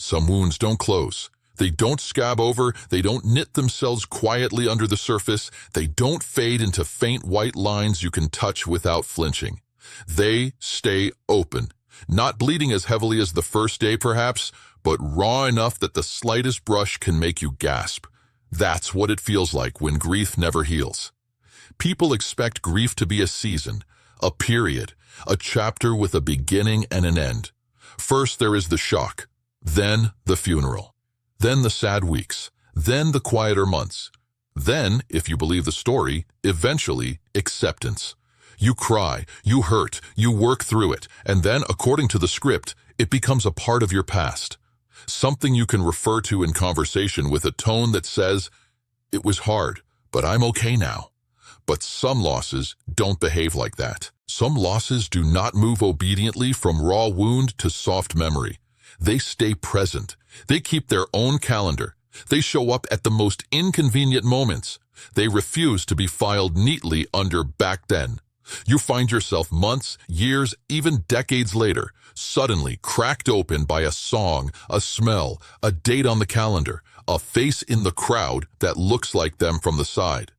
Some wounds don't close. They don't scab over, they don't knit themselves quietly under the surface, they don't fade into faint white lines you can touch without flinching. They stay open, not bleeding as heavily as the first day perhaps, but raw enough that the slightest brush can make you gasp. That's what it feels like when grief never heals. People expect grief to be a season, a period, a chapter with a beginning and an end. First there is the shock, then the funeral. Then the sad weeks, then the quieter months. Then, if you believe the story, eventually, acceptance. You cry, you hurt, you work through it, and then, according to the script, it becomes a part of your past. Something you can refer to in conversation with a tone that says, "It was hard, but I'm okay now." But some losses don't behave like that. Some losses do not move obediently from raw wound to soft memory. They stay present. They keep their own calendar. They show up at the most inconvenient moments. They refuse to be filed neatly under back then. You find yourself months, years, even decades later, suddenly cracked open by a song, a smell, a date on the calendar, a face in the crowd that looks like them from the side.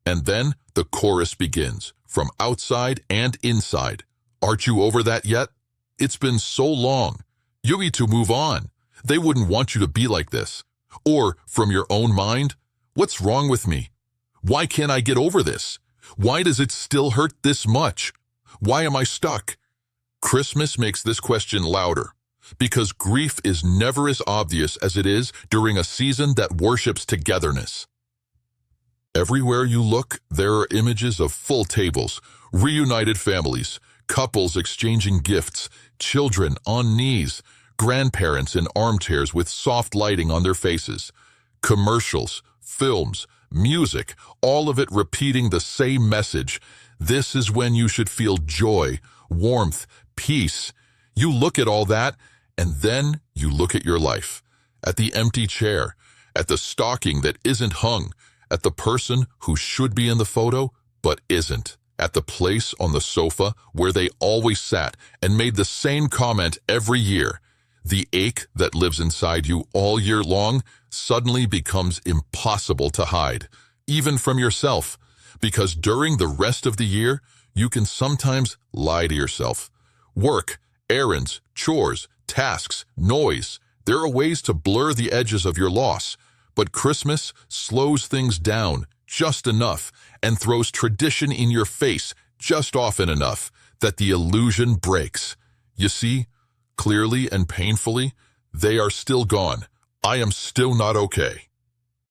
And then the chorus begins, from outside and inside. Aren't you over that yet? It's been so long. You need to move on. They wouldn't want you to be like this. Or, from your own mind, what's wrong with me? Why can't I get over this? Why does it still hurt this much? Why am I stuck? Christmas makes this question louder, because grief is never as obvious as it is during a season that worships togetherness. Everywhere you look, there are images of full tables, reunited families, couples exchanging gifts, children on knees, grandparents in armchairs with soft lighting on their faces, commercials, films, music, all of it repeating the same message. This is when you should feel joy, warmth, peace. You look at all that, and then you look at your life, at the empty chair, at the stocking that isn't hung, at the person who should be in the photo but isn't, at the place on the sofa where they always sat and made the same comment every year. The ache that lives inside you all year long suddenly becomes impossible to hide, even from yourself, because during the rest of the year, you can sometimes lie to yourself. Work, errands, chores, tasks, noise, there are ways to blur the edges of your loss, but Christmas slows things down just enough and throws tradition in your face just often enough that the illusion breaks. You see, clearly and painfully, they are still gone. I am still not okay.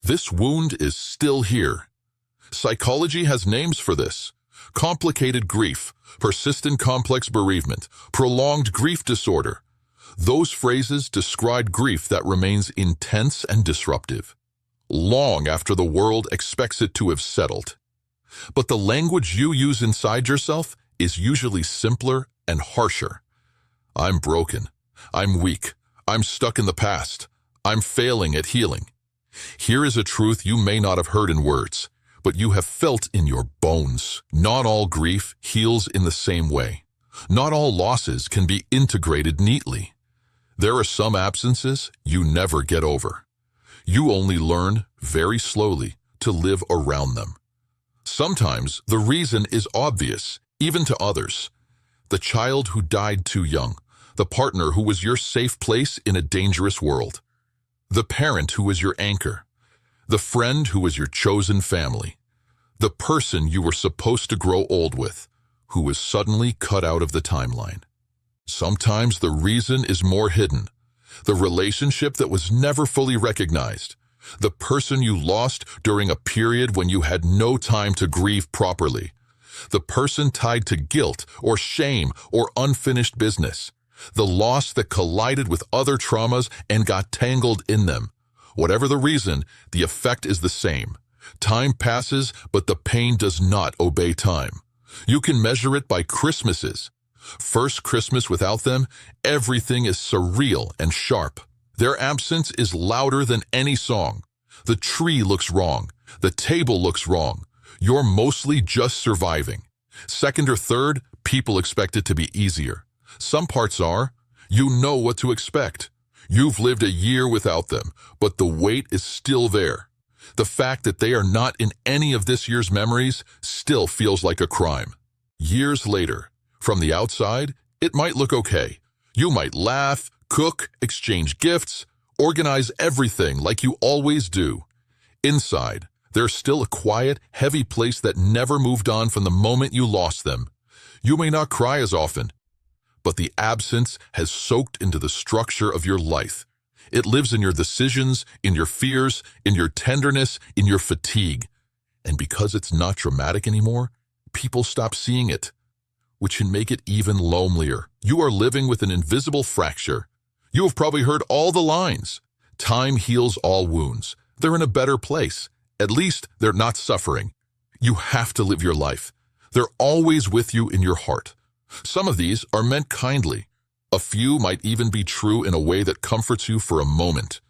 This wound is still here. Psychology has names for this. Complicated grief, persistent complex bereavement, prolonged grief disorder. Those phrases describe grief that remains intense and disruptive, long after the world expects it to have settled. But the language you use inside yourself is usually simpler and harsher. I'm broken. I'm weak. I'm stuck in the past. I'm failing at healing. Here is a truth you may not have heard in words, but you have felt in your bones. Not all grief heals in the same way. Not all losses can be integrated neatly. There are some absences you never get over. You only learn, very slowly, to live around them. Sometimes the reason is obvious, even to others. The child who died too young, the partner who was your safe place in a dangerous world, the parent who was your anchor, the friend who was your chosen family, the person you were supposed to grow old with, who was suddenly cut out of the timeline. Sometimes the reason is more hidden. The relationship that was never fully recognized. The person you lost during a period when you had no time to grieve properly. The person tied to guilt or shame or unfinished business. The loss that collided with other traumas and got tangled in them. Whatever the reason, the effect is the same. Time passes, but the pain does not obey time. You can measure it by Christmases. First Christmas without them, everything is surreal and sharp. Their absence is louder than any song. The tree looks wrong. The table looks wrong. You're mostly just surviving. Second or third, people expect it to be easier. Some parts are. You know what to expect. You've lived a year without them, but the weight is still there. The fact that they are not in any of this year's memories still feels like a crime. Years later, from the outside, it might look okay. You might laugh, cook, exchange gifts, organize everything like you always do. Inside, there's still a quiet, heavy place that never moved on from the moment you lost them. You may not cry as often, but the absence has soaked into the structure of your life. It lives in your decisions, in your fears, in your tenderness, in your fatigue. And because it's not dramatic anymore, people stop seeing it, which can make it even lonelier. You are living with an invisible fracture. You have probably heard all the lines. Time heals all wounds. They're in a better place. At least they're not suffering. You have to live your life. They're always with you in your heart. Some of these are meant kindly. A few might even be true in a way that comforts you for a moment.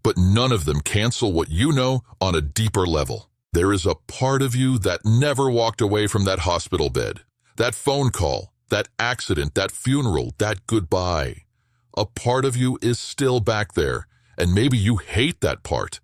But none of them cancel what you know on a deeper level. There is a part of you that never walked away from that hospital bed, that phone call, that accident, that funeral, that goodbye. A part of you is still back there, and maybe you hate that part.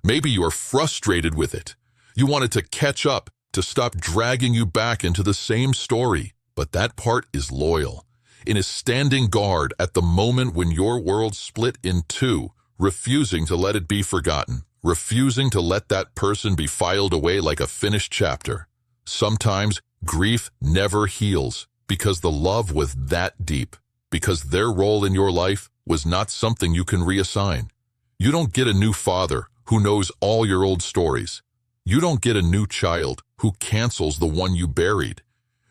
Maybe you are frustrated with it. You want it to catch up, to stop dragging you back into the same story. But that part is loyal. It is standing guard at the moment when your world split in two, refusing to let it be forgotten, refusing to let that person be filed away like a finished chapter. Sometimes grief never heals because the love was that deep, because their role in your life was not something you can reassign. You don't get a new father who knows all your old stories. You don't get a new child who cancels the one you buried.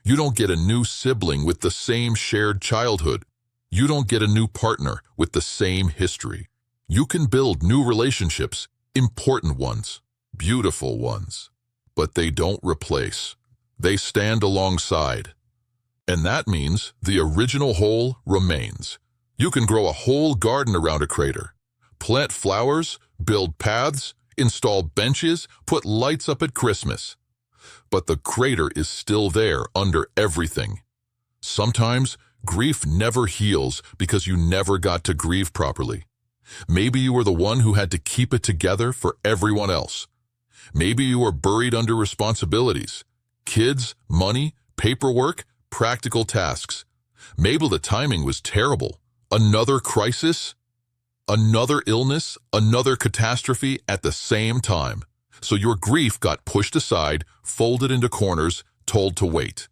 You don't get a new sibling with the same shared childhood. You don't get a new partner with the same history. You can build new relationships, important ones, beautiful ones, but they don't replace. They stand alongside. And that means the original whole remains. You can grow a whole garden around a crater, plant flowers, build paths, install benches, put lights up at Christmas. But the crater is still there under everything. Sometimes grief never heals because you never got to grieve properly. Maybe you were the one who had to keep it together for everyone else. Maybe you were buried under responsibilities, kids, money, paperwork, practical tasks. Maybe the timing was terrible. Another crisis, another illness, another catastrophe at the same time. So your grief got pushed aside, folded into corners, told to wait.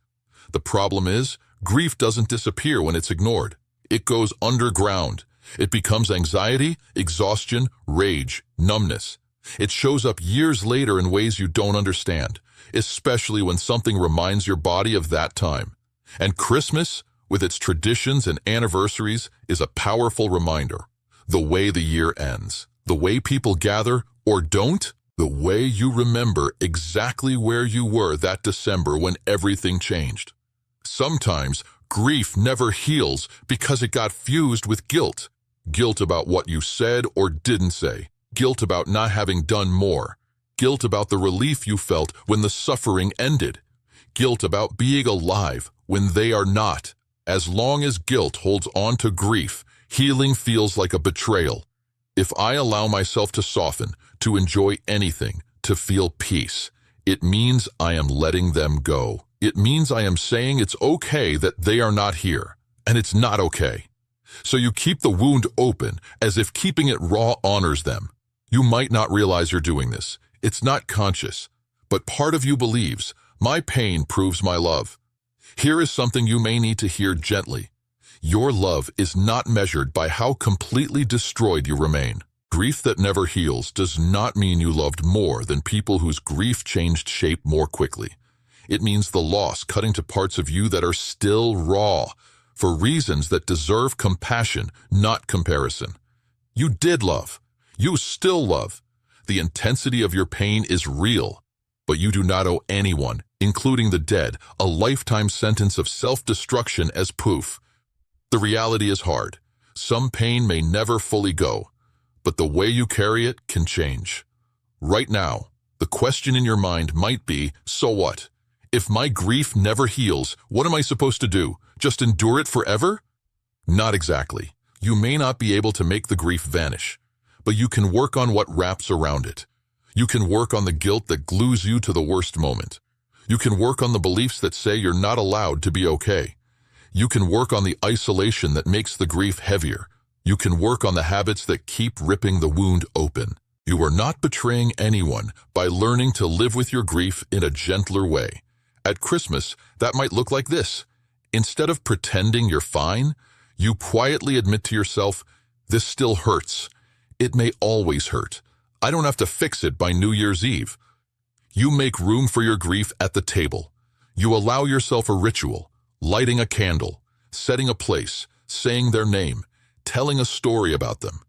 The problem is, grief doesn't disappear when it's ignored. It goes underground. It becomes anxiety, exhaustion, rage, numbness. It shows up years later in ways you don't understand, especially when something reminds your body of that time. And Christmas, with its traditions and anniversaries, is a powerful reminder. The way the year ends, the way people gather or don't, the way you remember exactly where you were that December when everything changed. Sometimes grief never heals because it got fused with guilt. Guilt about what you said or didn't say. Guilt about not having done more. Guilt about the relief you felt when the suffering ended. Guilt about being alive when they are not. As long as guilt holds on to grief, healing feels like a betrayal. If I allow myself to soften, to enjoy anything, to feel peace, it means I am letting them go. It means I am saying it's okay that they are not here, and it's not okay. So you keep the wound open as if keeping it raw honors them. You might not realize you're doing this. It's not conscious, but part of you believes, my pain proves my love. Here is something you may need to hear gently. Your love is not measured by how completely destroyed you remain. Grief that never heals does not mean you loved more than people whose grief changed shape more quickly. It means the loss cutting to parts of you that are still raw, for reasons that deserve compassion, not comparison. You did love. You still love. The intensity of your pain is real, but you do not owe anyone, including the dead, a lifetime sentence of self-destruction as proof. The reality is hard. Some pain may never fully go, but the way you carry it can change. Right now, the question in your mind might be, so what? If my grief never heals, what am I supposed to do? Just endure it forever? Not exactly. You may not be able to make the grief vanish, but you can work on what wraps around it. You can work on the guilt that glues you to the worst moment. You can work on the beliefs that say you're not allowed to be okay. You can work on the isolation that makes the grief heavier. You can work on the habits that keep ripping the wound open. You are not betraying anyone by learning to live with your grief in a gentler way. At Christmas, that might look like this. Instead of pretending you're fine, you quietly admit to yourself, this still hurts. It may always hurt. I don't have to fix it by New Year's Eve. You make room for your grief at the table. You allow yourself a ritual, lighting a candle, setting a place, saying their name, telling a story about them.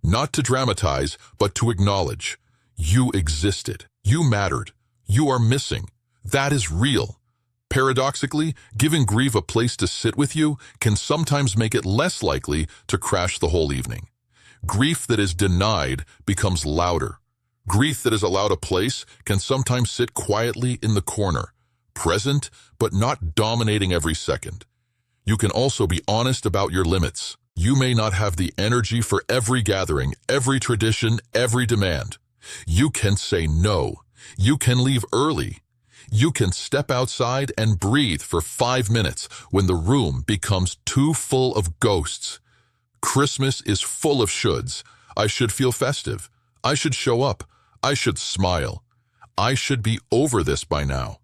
Not to dramatize, but to acknowledge. You existed. You mattered. You are missing. That is real. Paradoxically, giving grief a place to sit with you can sometimes make it less likely to crash the whole evening. Grief that is denied becomes louder. Grief that is allowed a place can sometimes sit quietly in the corner, present but not dominating every second. You can also be honest about your limits. You may not have the energy for every gathering, every tradition, every demand. You can say no. You can leave early. You can step outside and breathe for 5 minutes when the room becomes too full of ghosts. Christmas is full of shoulds. I should feel festive. I should show up. I should smile. I should be over this by now.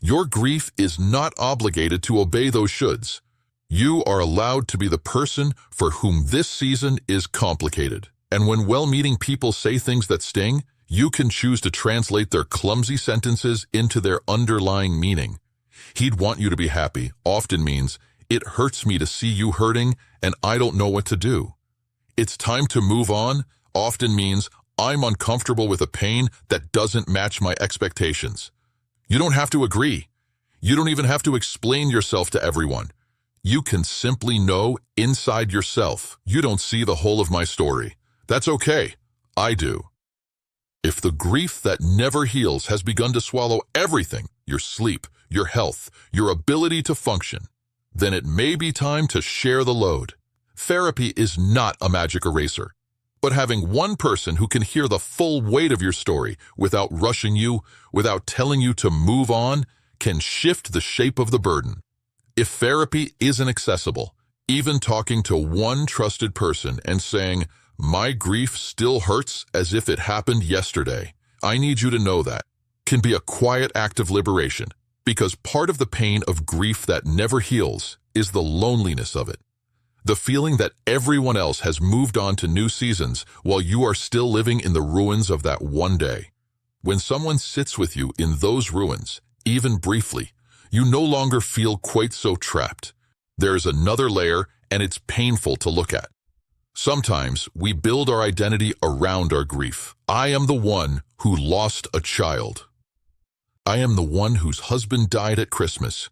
Your grief is not obligated to obey those shoulds. You are allowed to be the person for whom this season is complicated. And when well-meaning people say things that sting, you can choose to translate their clumsy sentences into their underlying meaning. He'd want you to be happy often means, it hurts me to see you hurting and I don't know what to do. It's time to move on often means, I'm uncomfortable with a pain that doesn't match my expectations. You don't have to agree. You don't even have to explain yourself to everyone. You can simply know inside yourself, you don't see the whole of my story. That's okay. I do. If the grief that never heals has begun to swallow everything, your sleep, your health, your ability to function, then it may be time to share the load. Therapy is not a magic eraser, but having one person who can hear the full weight of your story without rushing you, without telling you to move on, can shift the shape of the burden. If therapy isn't accessible, even talking to one trusted person and saying, my grief still hurts as if it happened yesterday, I need you to know that, can be a quiet act of liberation, because part of the pain of grief that never heals is the loneliness of it. The feeling that everyone else has moved on to new seasons while you are still living in the ruins of that one day. When someone sits with you in those ruins, even briefly, you no longer feel quite so trapped. There is another layer, and it's painful to look at. Sometimes we build our identity around our grief. I am the one who lost a child. I am the one whose husband died at Christmas.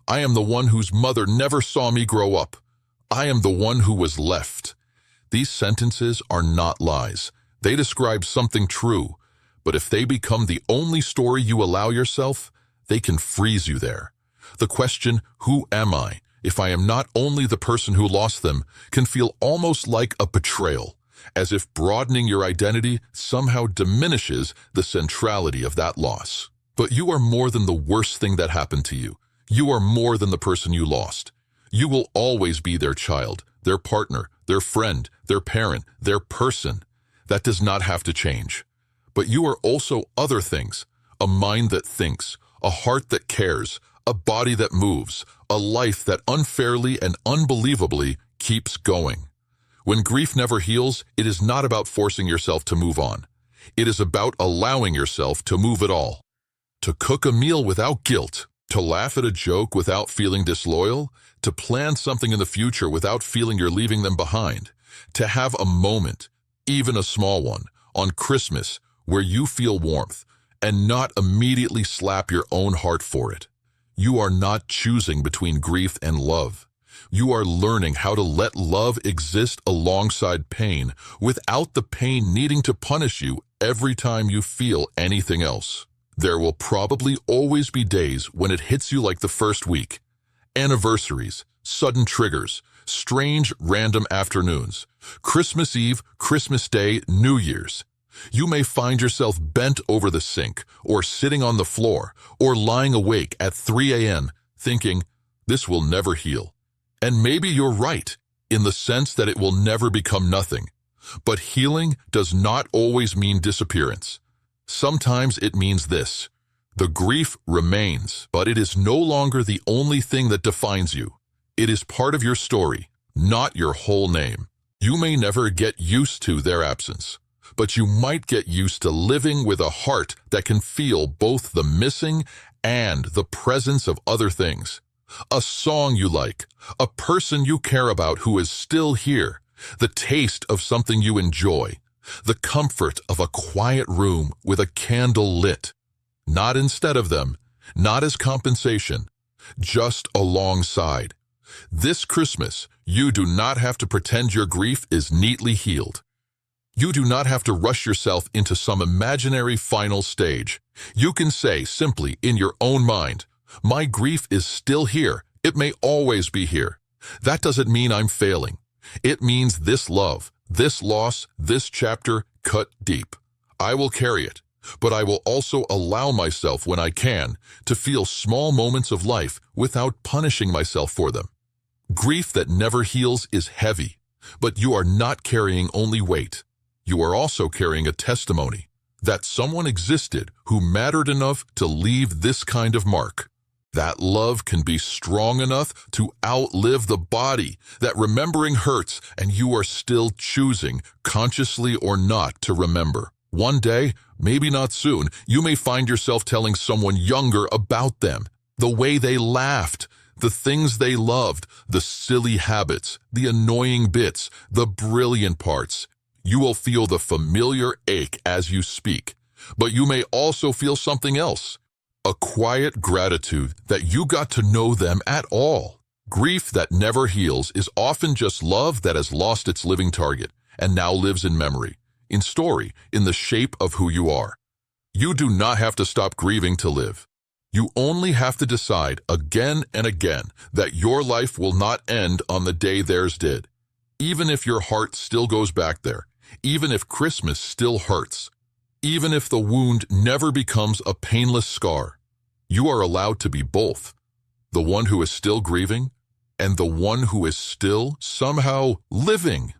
I am the one whose mother never saw me grow up. I am the one who was left. These sentences are not lies. They describe something true, but if they become the only story you allow yourself, they can freeze you there. The question, who am I, if I am not only the person who lost them, can feel almost like a betrayal, as if broadening your identity somehow diminishes the centrality of that loss. But you are more than the worst thing that happened to you. You are more than the person you lost. You will always be their child, their partner, their friend, their parent, their person. That does not have to change. But you are also other things, a mind that thinks, a heart that cares, a body that moves, a life that unfairly and unbelievably keeps going. When grief never heals, it is not about forcing yourself to move on. It is about allowing yourself to move at all. To cook a meal without guilt, to laugh at a joke without feeling disloyal, to plan something in the future without feeling you're leaving them behind, to have a moment, even a small one, on Christmas where you feel warmth, and not immediately slap your own heart for it. You are not choosing between grief and love. You are learning how to let love exist alongside pain without the pain needing to punish you every time you feel anything else. There will probably always be days when it hits you like the first week. Anniversaries, sudden triggers, strange random afternoons, Christmas Eve, Christmas Day, New Year's. You may find yourself bent over the sink, or sitting on the floor, or lying awake at 3 a.m. thinking, this will never heal. And maybe you're right, in the sense that it will never become nothing. But healing does not always mean disappearance. Sometimes it means this: the grief remains, but it is no longer the only thing that defines you. It is part of your story, not your whole name. You may never get used to their absence, but you might get used to living with a heart that can feel both the missing and the presence of other things. A song you like, a person you care about who is still here, the taste of something you enjoy, the comfort of a quiet room with a candle lit. Not instead of them, not as compensation, just alongside. This Christmas, you do not have to pretend your grief is neatly healed. You do not have to rush yourself into some imaginary final stage. You can say simply in your own mind, my grief is still here. It may always be here. That doesn't mean I'm failing. It means this love, this loss, this chapter cut deep. I will carry it, but I will also allow myself, when I can, to feel small moments of life without punishing myself for them. Grief that never heals is heavy, but you are not carrying only weight. You are also carrying a testimony that someone existed who mattered enough to leave this kind of mark. That love can be strong enough to outlive the body, that remembering hurts and you are still choosing, consciously or not, to remember. One day, maybe not soon, you may find yourself telling someone younger about them, the way they laughed, the things they loved, the silly habits, the annoying bits, the brilliant parts. You will feel the familiar ache as you speak, but you may also feel something else, a quiet gratitude that you got to know them at all. Grief that never heals is often just love that has lost its living target and now lives in memory, in story, in the shape of who you are. You do not have to stop grieving to live. You only have to decide again and again that your life will not end on the day theirs did. Even if your heart still goes back there, even if Christmas still hurts, even if the wound never becomes a painless scar, you are allowed to be both, the one who is still grieving and the one who is still somehow living.